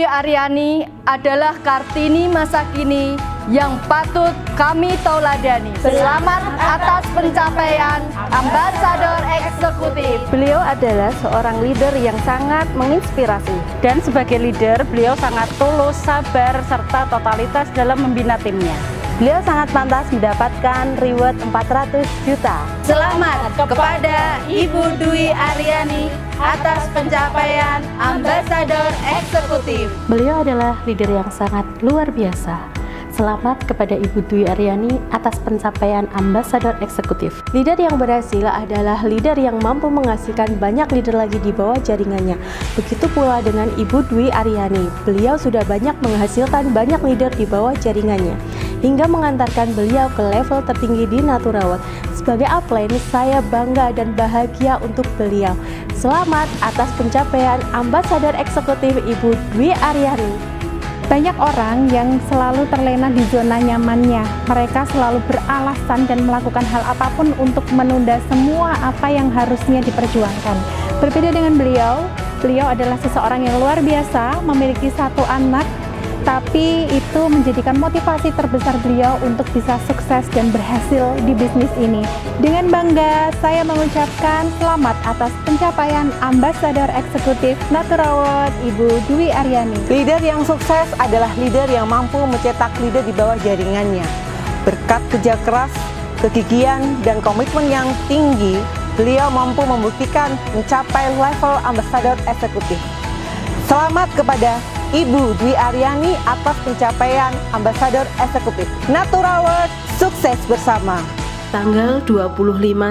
Aryani adalah Kartini masa kini yang patut kami tauladani. Selamat atas pencapaian Ambasador Eksekutif. Beliau adalah seorang leader yang sangat menginspirasi. Dan sebagai leader, beliau sangat tulus, sabar, serta totalitas dalam membina timnya. Beliau sangat pantas mendapatkan reward 400 juta. Selamat kepada Ibu Dwi Aryani atas pencapaian Ambasador Eksekutif. Beliau adalah leader yang sangat luar biasa. Selamat kepada Ibu Dwi Aryani atas pencapaian Ambasador Eksekutif. Leader yang berhasil adalah leader yang mampu menghasilkan banyak leader lagi di bawah jaringannya. Begitu pula dengan Ibu Dwi Aryani. Beliau sudah banyak menghasilkan banyak leader di bawah jaringannya, hingga mengantarkan beliau ke level tertinggi di Naturaworld. Sebagai upline, saya bangga dan bahagia untuk beliau. Selamat atas pencapaian Ambasador Eksekutif Ibu Dwi Aryani. Banyak orang yang selalu terlena di zona nyamannya. Mereka selalu beralasan dan melakukan hal apapun untuk menunda semua apa yang harusnya diperjuangkan. Berbeda dengan beliau adalah seseorang yang luar biasa, memiliki 1 anak, tapi itu menjadikan motivasi terbesar beliau untuk bisa sukses dan berhasil di bisnis ini. Dengan bangga, saya mengucapkan selamat atas pencapaian Ambasador Eksekutif Naturaworld Ibu Dwi Aryani. Leader yang sukses adalah leader yang mampu mencetak leader di bawah jaringannya. Berkat kerja keras, kegigihan, dan komitmen yang tinggi, beliau mampu membuktikan mencapai level Ambasador Eksekutif. Selamat kepada Ibu Dwi Aryani atas pencapaian Ambasador Eksekutif. Naturaworld, sukses bersama. Tanggal 25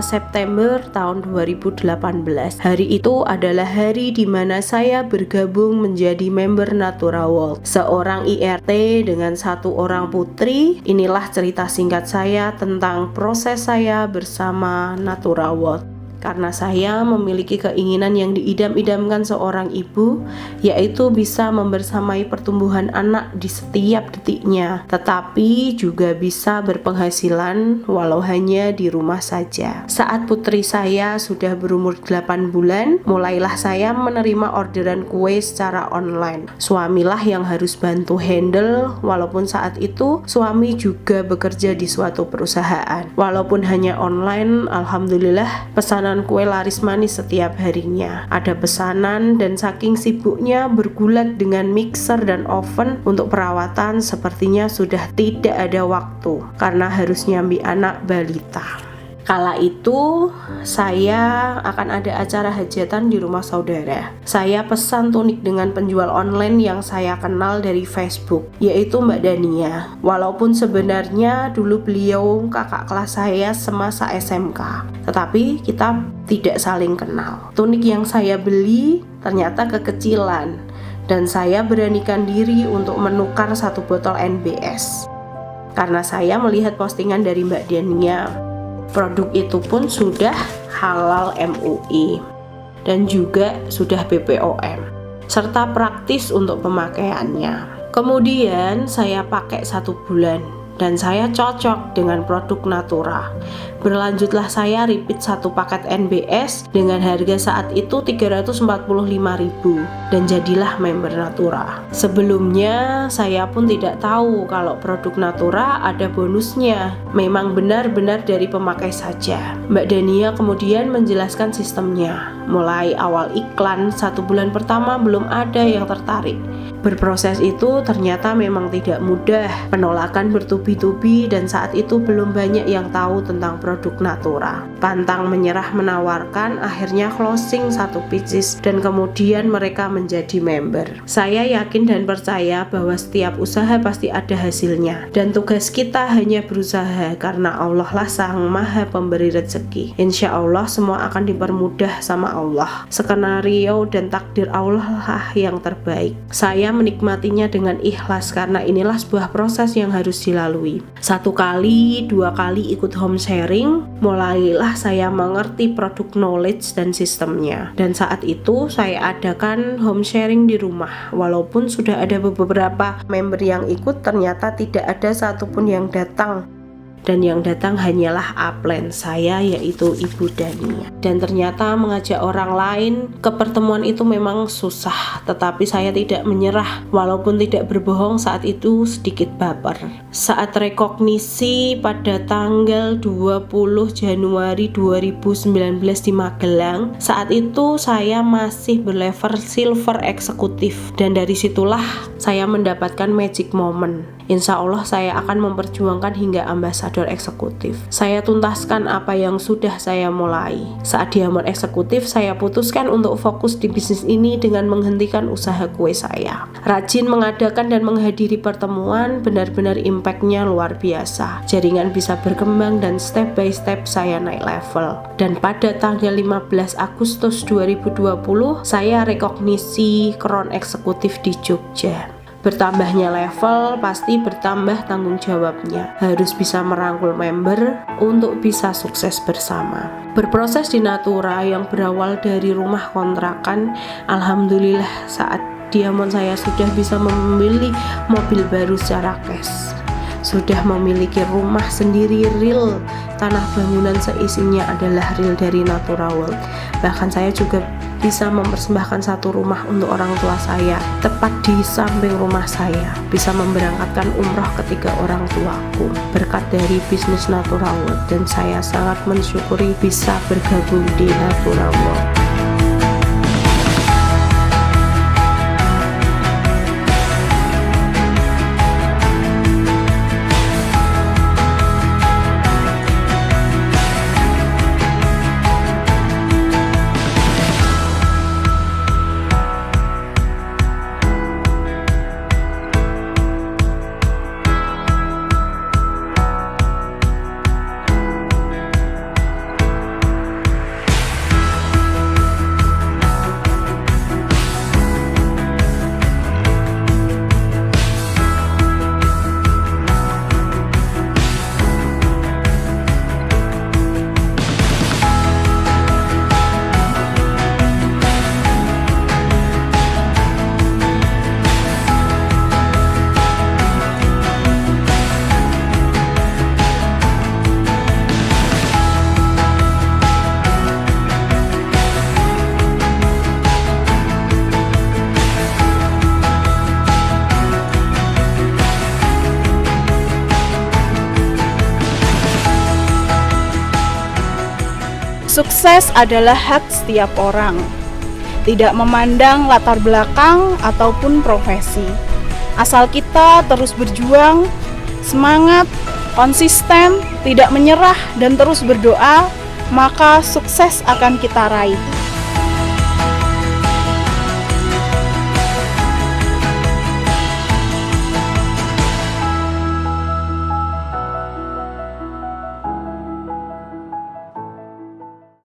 September tahun 2018. Hari itu adalah hari di mana saya bergabung menjadi member Naturaworld. Seorang IRT dengan 1 orang putri. Inilah cerita singkat saya tentang proses saya bersama Naturaworld. Karena saya memiliki keinginan yang diidam-idamkan seorang ibu, yaitu bisa membersamai pertumbuhan anak di setiap detiknya, tetapi juga bisa berpenghasilan walau hanya di rumah saja. Saat putri saya sudah berumur 8 bulan, mulailah saya menerima orderan kue secara online. Suamilah yang harus bantu handle, walaupun saat itu suami juga bekerja di suatu perusahaan. Walaupun hanya online, alhamdulillah pesanan kue laris manis setiap harinya. Ada pesanan dan saking sibuknya bergulat dengan mixer dan oven untuk perawatan, sepertinya sudah tidak ada waktu karena harus nyambi anak balita. Kala itu saya akan ada acara hajatan di rumah saudara. Saya pesan tunik dengan penjual online yang saya kenal dari Facebook, yaitu Mbak Dania. Walaupun sebenarnya dulu beliau kakak kelas saya semasa SMK, tetapi kita tidak saling kenal. Tunik yang saya beli ternyata kekecilan, dan saya beranikan diri untuk menukar 1 botol NBS. Karena saya melihat postingan dari Mbak Dania. Produk itu pun sudah halal MUI dan juga sudah BPOM serta praktis untuk pemakaiannya. Kemudian saya pakai 1 bulan dan saya cocok dengan produk Natura. Berlanjutlah saya repeat 1 paket NBS dengan harga saat itu 345.000 dan jadilah member Natura. Sebelumnya saya pun tidak tahu kalau produk Natura ada bonusnya. Memang benar-benar dari pemakai saja. Mbak Dania kemudian menjelaskan sistemnya. Mulai awal iklan 1 bulan pertama belum ada yang tertarik. Berproses itu ternyata memang tidak mudah. Penolakan bertubi-tubi dan saat itu belum banyak yang tahu tentang produk Natura. Pantang menyerah menawarkan, akhirnya closing 1 pieces dan kemudian mereka menjadi member. Saya yakin dan percaya bahwa setiap usaha pasti ada hasilnya dan tugas kita hanya berusaha karena Allah lah Sang Maha Pemberi rezeki. Insya Allah semua akan dipermudah sama Allah. Skenario dan takdir Allah lah yang terbaik. Saya menikmatinya dengan ikhlas karena inilah sebuah proses yang harus dilalui. 1 kali, 2 kali ikut home sharing, mulailah saya mengerti produk knowledge dan sistemnya. Dan saat itu saya adakan home sharing di rumah. Walaupun sudah ada beberapa member yang ikut, ternyata tidak ada satupun yang datang dan yang datang hanyalah upline saya, yaitu Ibu Dania. Dan ternyata mengajak orang lain ke pertemuan itu memang susah, tetapi saya tidak menyerah walaupun tidak berbohong saat itu sedikit baper. Saat rekognisi pada tanggal 20 Januari 2019 di Magelang, saat itu saya masih berlevel silver eksekutif, dan dari situlah saya mendapatkan magic moment. Insya Allah saya akan memperjuangkan hingga ambasador eksekutif. Saya tuntaskan apa yang sudah saya mulai. Saat Diamond eksekutif, saya putuskan untuk fokus di bisnis ini dengan menghentikan usaha kue saya. Rajin mengadakan dan menghadiri pertemuan, benar-benar impactnya luar biasa. Jaringan bisa berkembang dan step by step saya naik level. Dan pada tanggal 15 Agustus 2020, saya rekognisi Crown eksekutif di Jogja. Bertambahnya level pasti bertambah tanggung jawabnya. Harus bisa merangkul member untuk bisa sukses bersama. Berproses di Natura yang berawal dari rumah kontrakan, alhamdulillah saat Diamond saya sudah bisa membeli mobil baru secara cash. Sudah memiliki rumah sendiri real, tanah bangunan seisinya adalah real dari Natura World. Bahkan saya juga bisa mempersembahkan satu rumah untuk orang tua saya, tepat di samping rumah saya. Bisa memberangkatkan umroh ketiga orang tuaku, berkat dari bisnis Natura World. Dan saya sangat mensyukuri bisa bergabung di Natura World. Sukses adalah hak setiap orang, tidak memandang latar belakang ataupun profesi. Asal kita terus berjuang, semangat, konsisten, tidak menyerah, dan terus berdoa, maka sukses akan kita raih.